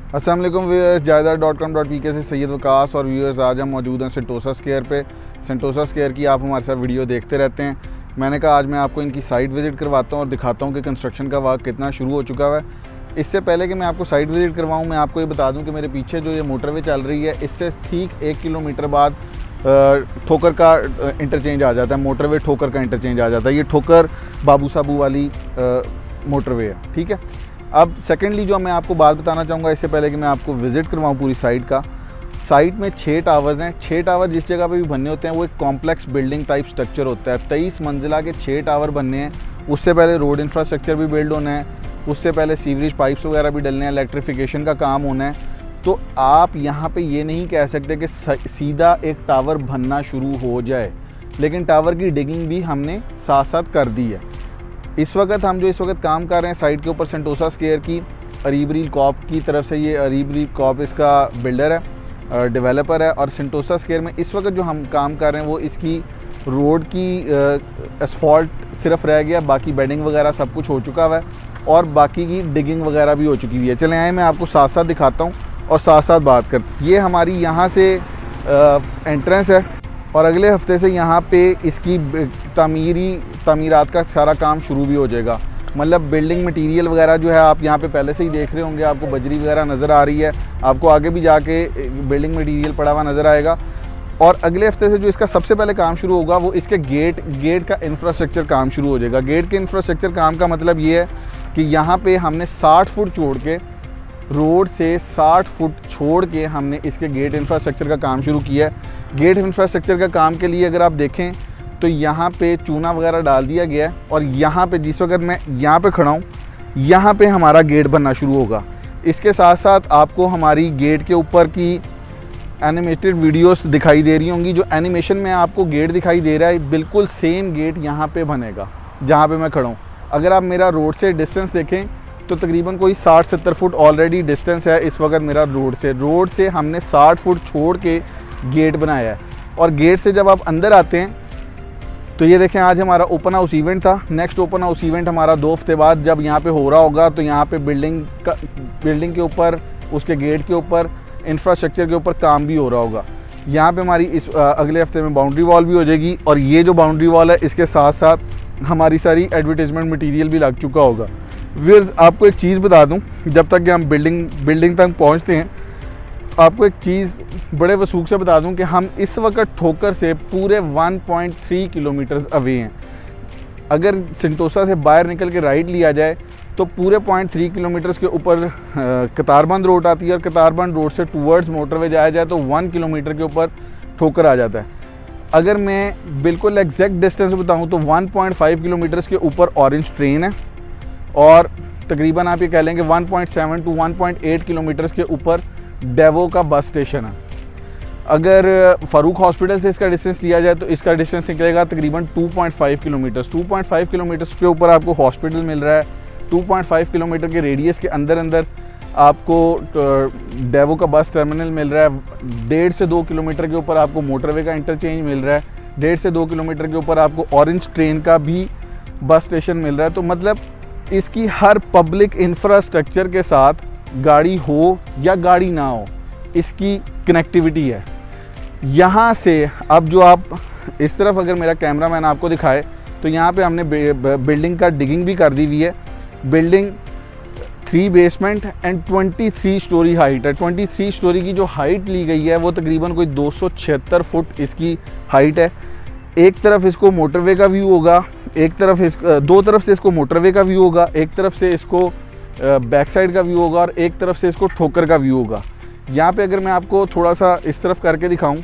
अस्सलाम वालेकुम व्यूअर्स, जायदाद.com.pk से सैयद वकास और व्यूअर्स, आज हम मौजूद हैं सेंटोसा स्क्वायर पे। सेंटोसा स्क्वायर की आप हमारे साथ वीडियो देखते रहते हैं। मैंने कहा आज मैं आपको इनकी साइट विज़िट करवाता हूँ और दिखाता हूँ कि कंस्ट्रक्शन का वर्क कितना शुरू हो चुका है। इससे पहले कि मैं आपको साइट विज़िट करवाऊँ, मैं आपको ये बता दूँ कि मेरे पीछे जो ये मोटरवे चल रही है, इससे ठीक 1 किलोमीटर बाद ठोकर का इंटरचेंज आ जाता है। मोटरवे ठोकर का इंटरचेंज आ जाता है। ये ठोकर बाबू साबू वाली मोटरवे है, ठीक है। अब सेकेंडली जो मैं आपको बात बताना चाहूँगा, इससे पहले कि मैं आपको विज़िट करवाऊँ पूरी साइट का, साइट में 6 टावर्स हैं। 6 टावर जिस जगह पे भी बनने होते हैं वो एक कॉम्प्लेक्स बिल्डिंग टाइप स्ट्रक्चर होता है। 23 मंजिला के 6 टावर बनने हैं। उससे पहले रोड इंफ्रास्ट्रक्चर भी बिल्ड होना है, उससे पहले सीवरेज पाइप्स वगैरह भी डलने हैं, इलेक्ट्रिफिकेशन का काम होना है। तो आप यहाँ पे ये नहीं कह सकते कि सीधा एक टावर बनना शुरू हो जाए, लेकिन टावर की डिगिंग भी हमने साथ साथ कर दी है। इस वक्त काम कर रहे हैं साइट के ऊपर, सेंटोसा स्क्वायर की अरीब रील कॉप की तरफ से। ये अरीब रील कॉप इसका बिल्डर है, डेवलपर है। और सेंटोसा स्क्वायर में इस वक्त जो हम काम कर रहे हैं वो इसकी रोड की एसफॉल्ट सिर्फ रह गया, बाकी बेडिंग वगैरह सब कुछ हो चुका हुआ है और बाकी की डिगिंग वगैरह भी हो चुकी हुई है। चलें आए, मैं आपको साथ साथ दिखाता हूँ और साथ साथ बात कर। ये हमारी यहाँ से एंट्रेंस है और अगले हफ्ते से यहाँ पे इसकी तामीरात का सारा काम शुरू भी हो जाएगा। मतलब बिल्डिंग मटेरियल वगैरह जो है आप यहाँ पे पहले से ही देख रहे होंगे, आपको बजरी वगैरह नज़र आ रही है, आपको आगे भी जाके बिल्डिंग मटेरियल पड़ा हुआ नज़र आएगा। और अगले हफ्ते से जो इसका सबसे पहले काम शुरू होगा वो इसके गेट का इंफ्रास्ट्रक्चर काम शुरू हो जाएगा। गेट के इंफ्रास्ट्रक्चर काम का मतलब ये है कि यहाँ पर हमने 60 फुट छोड़ के, रोड से 60 फुट छोड़ के हमने इसके गेट इंफ्रास्ट्रक्चर का काम शुरू किया है। गेट इंफ्रास्ट्रक्चर का काम के लिए अगर आप देखें तो यहाँ पे चूना वगैरह डाल दिया गया है और यहाँ पे जिस वक्त मैं यहाँ पे खड़ा हूँ, यहाँ पे हमारा गेट बनना शुरू होगा। इसके साथ साथ आपको हमारी गेट के ऊपर की एनिमेटेड वीडियोस दिखाई दे रही होंगी। जो एनिमेशन में आपको गेट दिखाई दे रहा है, बिल्कुल सेम गेट यहाँ पे बनेगा जहाँ पे मैं खड़ा हूँ। अगर आप मेरा रोड से डिस्टेंस देखें तो तकरीबन कोई 60-70 फुट ऑलरेडी डिस्टेंस है इस वक्त मेरा रोड से हमने 60 फुट छोड़ के गेट बनाया है। और गेट से जब आप अंदर आते हैं तो ये देखें, आज हमारा ओपन हाउस इवेंट था। नेक्स्ट ओपन हाउस इवेंट हमारा 2 हफ्ते बाद जब यहाँ पे हो रहा होगा, तो यहाँ पे बिल्डिंग के ऊपर, उसके गेट के ऊपर, इंफ्रास्ट्रक्चर के ऊपर काम भी हो रहा होगा। यहाँ पे हमारी इस अगले हफ्ते में बाउंड्री वॉल भी हो जाएगी और ये जो बाउंड्री वॉल है इसके साथ साथ हमारी सारी एडवर्टीजमेंट मटीरियल भी लग चुका होगा। फिर आपको एक चीज़ बता दूँ, जब तक कि हम बिल्डिंग तक पहुँचते हैं, आपको एक चीज़ बड़े वसूख से बता दूं कि हम इस वक्त ठोकर से पूरे 1.3 किलोमीटर अवे हैं। अगर सेंटोसा से बाहर निकल के राइट लिया जाए तो पूरे 0.3 किलोमीटर्स के ऊपर कतारबंद रोड आती है और कतारबंद रोड से टूवर्ड्स मोटरवे जाया जाए तो 1 किलोमीटर के ऊपर ठोकर आ जाता है। अगर मैं बिल्कुल एग्जैक्ट डिस्टेंस बताऊँ तो 1.5 किलोमीटर्स के ऊपर ऑरेंज ट्रेन है और तकरीबन आप ये कह लेंगे 1.7 टू 1.8 किलोमीटर्स के ऊपर डेवो का बस स्टेशन है। अगर फ़ारूक हॉस्पिटल से इसका डिस्टेंस लिया जाए तो इसका डिस्टेंस निकलेगा तकरीबन 2.5 किलोमीटर्स। 2.5 किलोमीटर्स के ऊपर आपको हॉस्पिटल मिल रहा है। 2.5 किलोमीटर के रेडियस के अंदर आपको डेवो का बस टर्मिनल मिल रहा है। 1.5 से 2 किलोमीटर के ऊपर आपको मोटरवे का इंटरचेंज मिल रहा है। 1.5 से 2 किलोमीटर के ऊपर आपको ऑरेंज ट्रेन का भी बस स्टेशन मिल रहा है। तो मतलब इसकी हर पब्लिक इंफ्रास्ट्रक्चर के साथ, गाड़ी हो या गाड़ी ना हो, इसकी कनेक्टिविटी है। यहाँ से अब जो आप इस तरफ अगर मेरा कैमरा मैन आपको दिखाए तो यहाँ पे हमने बिल्डिंग का डिगिंग भी कर दी हुई है। Building 3 basement and 23 story height है। 23 स्टोरी की जो हाइट ली गई है वो तकरीबन कोई 276 फुट इसकी हाइट है। एक तरफ इसको मोटरवे का व्यू होगा, दो तरफ से इसको मोटरवे का व्यू होगा, एक तरफ से इसको बैक साइड का व्यू होगा और एक तरफ से इसको ठोकर का व्यू होगा। यहाँ पे अगर मैं आपको थोड़ा सा इस तरफ करके दिखाऊं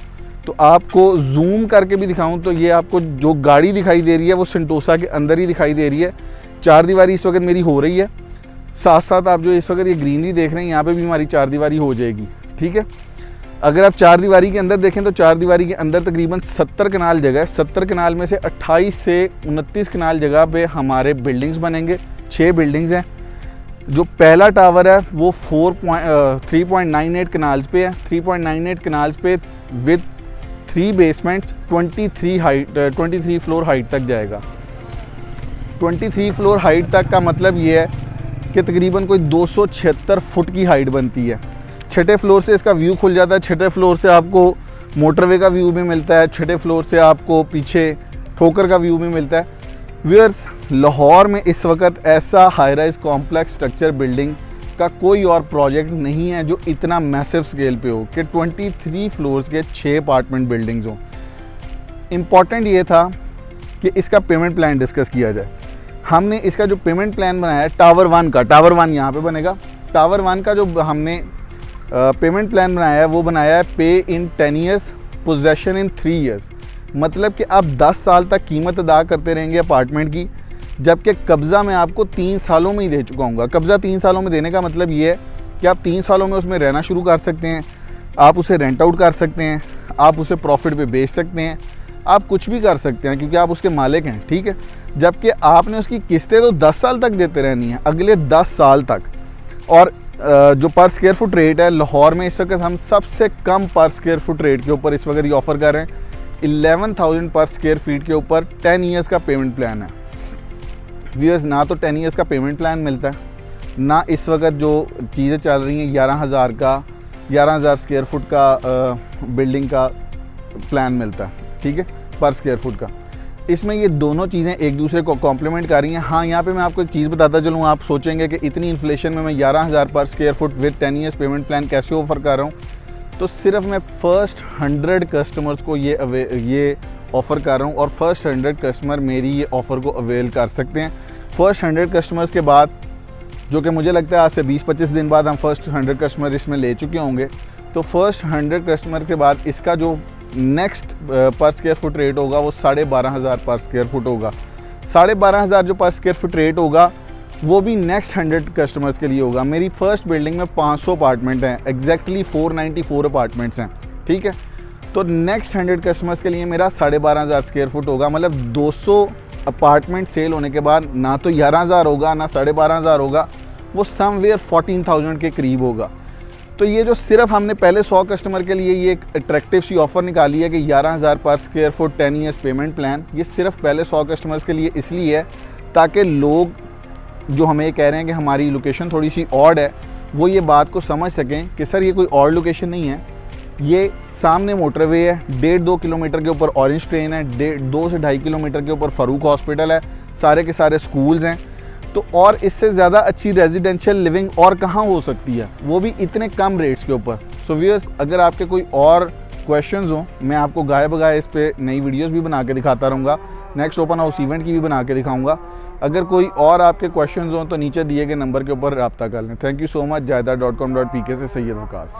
तो आपको जूम करके भी दिखाऊं तो ये आपको जो गाड़ी दिखाई दे रही है वो सेंटोसा के अंदर ही दिखाई दे रही है। 4 दीवारी इस वक्त मेरी हो रही है, साथ साथ आप जो इस वक्त ये ग्रीनरी देख रहे हैं यहाँ पे भी हमारी 4 दीवारी हो जाएगी, ठीक है। अगर आप 4 दीवारी के अंदर देखें तो 4 दीवारी के अंदर तकरीबन 70 कनाल जगह है। 70 कनाल में से 28 से 29 कनाल जगह पे हमारे बिल्डिंग्स बनेंगे। 6 बिल्डिंग्स हैं। जो पहला टावर है वो 3.98 कनाल्स पे है। 3.98 कनाल्स पे विद 3 बेसमेंट्स 23 फ्लोर हाइट तक जाएगा। 23 फ्लोर हाइट तक का मतलब ये है कि तकरीबन कोई 276 फुट की हाइट बनती है। छठे फ्लोर से इसका व्यू खुल जाता है। छठे फ्लोर से आपको मोटरवे का व्यू भी मिलता है। छठे फ्लोर से आपको पीछे ठोकर का व्यू भी मिलता है। व्यूअर्स, लाहौर में इस वक्त ऐसा high rise complex structure building का कोई और प्रोजेक्ट नहीं है जो इतना मैसिव स्केल पे हो कि 23 फ्लोर्स के 6 अपार्टमेंट बिल्डिंग्स हों। इम्पॉर्टेंट ये था कि इसका पेमेंट प्लान डिस्कस किया जाए। हमने इसका जो पेमेंट प्लान बनाया है टावर 1 का, टावर 1 यहाँ पे बनेगा। टावर 1 का जो हमने पेमेंट प्लान बनाया है वो बनाया है पे इन 10 ईयर्स, पोजेसन इन 3 ईयर्स। मतलब कि आप 10 साल तक कीमत अदा करते रहेंगे अपार्टमेंट की, जबकि कब्ज़ा मैं आपको 3 सालों में ही दे चुका हूँ। कब्ज़ा 3 सालों में देने का मतलब ये है कि आप 3 सालों में उसमें रहना शुरू कर सकते हैं, आप उसे रेंट आउट कर सकते हैं, आप उसे प्रॉफिट पे बेच सकते हैं, आप कुछ भी कर सकते हैं क्योंकि आप उसके मालिक हैं, ठीक है। जबकि आपने उसकी किस्तें तो 10 साल तक देते रहनी है, अगले 10 साल तक। और जो पर स्क्वायर फुट रेट है लाहौर में इस वक्त हम सबसे कम पर स्क्वायर फुट रेट के ऊपर इस वक्त ये ऑफ़र कर रहे हैं। 11,000 पर स्क्वायर फीट के ऊपर 10 ईयर्स का पेमेंट प्लान है। व्यूअर्स, ना तो 10 ईयर्स का पेमेंट प्लान मिलता है, ना इस वक्त जो चीज़ें चल रही हैं 11,000 स्क्वायर फुट का बिल्डिंग का प्लान मिलता है, ठीक है, पर स्क्वायर फुट का। इसमें ये दोनों चीज़ें एक दूसरे को कॉम्प्लीमेंट कर रही हैं। हाँ, यहाँ पे मैं आपको एक चीज़ बताता चलूँ, आप सोचेंगे कि इतनी इन्फ्लेशन में मैं 11,000 पर square foot with 10 years payment plan कैसे ऑफ़र कर रहा हूँ। तो सिर्फ मैं फ़र्स्ट 100 कस्टमर्स को ये ऑफ़र कर रहा हूँ और फर्स्ट 100 कस्टमर मेरी ये ऑफ़र को अवेल कर सकते हैं। फर्स्ट 100 कस्टमर्स के बाद, जो कि मुझे लगता है आज से 20-25 दिन बाद हम फर्स्ट 100 कस्टमर इसमें ले चुके होंगे, तो फर्स्ट 100 कस्टमर के बाद इसका जो नेक्स्ट पर स्क्वायर फुट रेट होगा वो 12,500 पर स्क्वायर फुट होगा। 12,500 जो पर स्क्वायर फुट रेट होगा वो भी नेक्स्ट 100 कस्टमर्स के लिए होगा। मेरी फर्स्ट बिल्डिंग में 500 अपार्टमेंट हैं, एग्जैक्टली 494 अपार्टमेंट्स हैं, ठीक है। तो नेक्स्ट 100 कस्टमर्स के लिए मेरा 12,500 स्क्वायर फुट होगा। मतलब 200 अपार्टमेंट सेल होने के बाद ना तो 11,000 होगा ना 12,500 होगा, वो समवेयर 14,000 के करीब होगा। तो ये जो सिर्फ हमने पहले 100 कस्टमर के लिए ये एक अट्रैक्टिव सी ऑफ़र निकाली है कि 11,000 पर square foot 10 years payment plan, ये सिर्फ पहले 100 कस्टमर्स के लिए इसलिए है ताकि लोग जो हमें कह रहे हैं कि हमारी लोकेशन थोड़ी सी ऑड है, वो ये बात को समझ सकें कि सर ये कोई ऑड लोकेशन नहीं है, ये सामने मोटरवे है, 1.5-2 किलोमीटर के ऊपर ऑरेंज ट्रेन है, 2 से 2.5 किलोमीटर के ऊपर फ़ारूक हॉस्पिटल है, सारे के सारे स्कूल्स हैं। तो और इससे ज़्यादा अच्छी रेजिडेंशियल लिविंग और कहाँ हो सकती है, वो भी इतने कम रेट्स के ऊपर। सो व्यूअर्स, अगर आपके कोई और क्वेश्चंस हो, मैं आपको गाय बगाए इस पर नई वीडियोस भी बना के दिखाता रहूँगा, नेक्स्ट ओपन हाउस इवेंट की भी बना के दिखाऊँगा। अगर कोई और आपके क्वेश्चंस हों तो नीचे दिए गए नंबर के ऊपर रब्ता कर लें। Thank you so much. जायदाद.com.pk से सैयद वकास।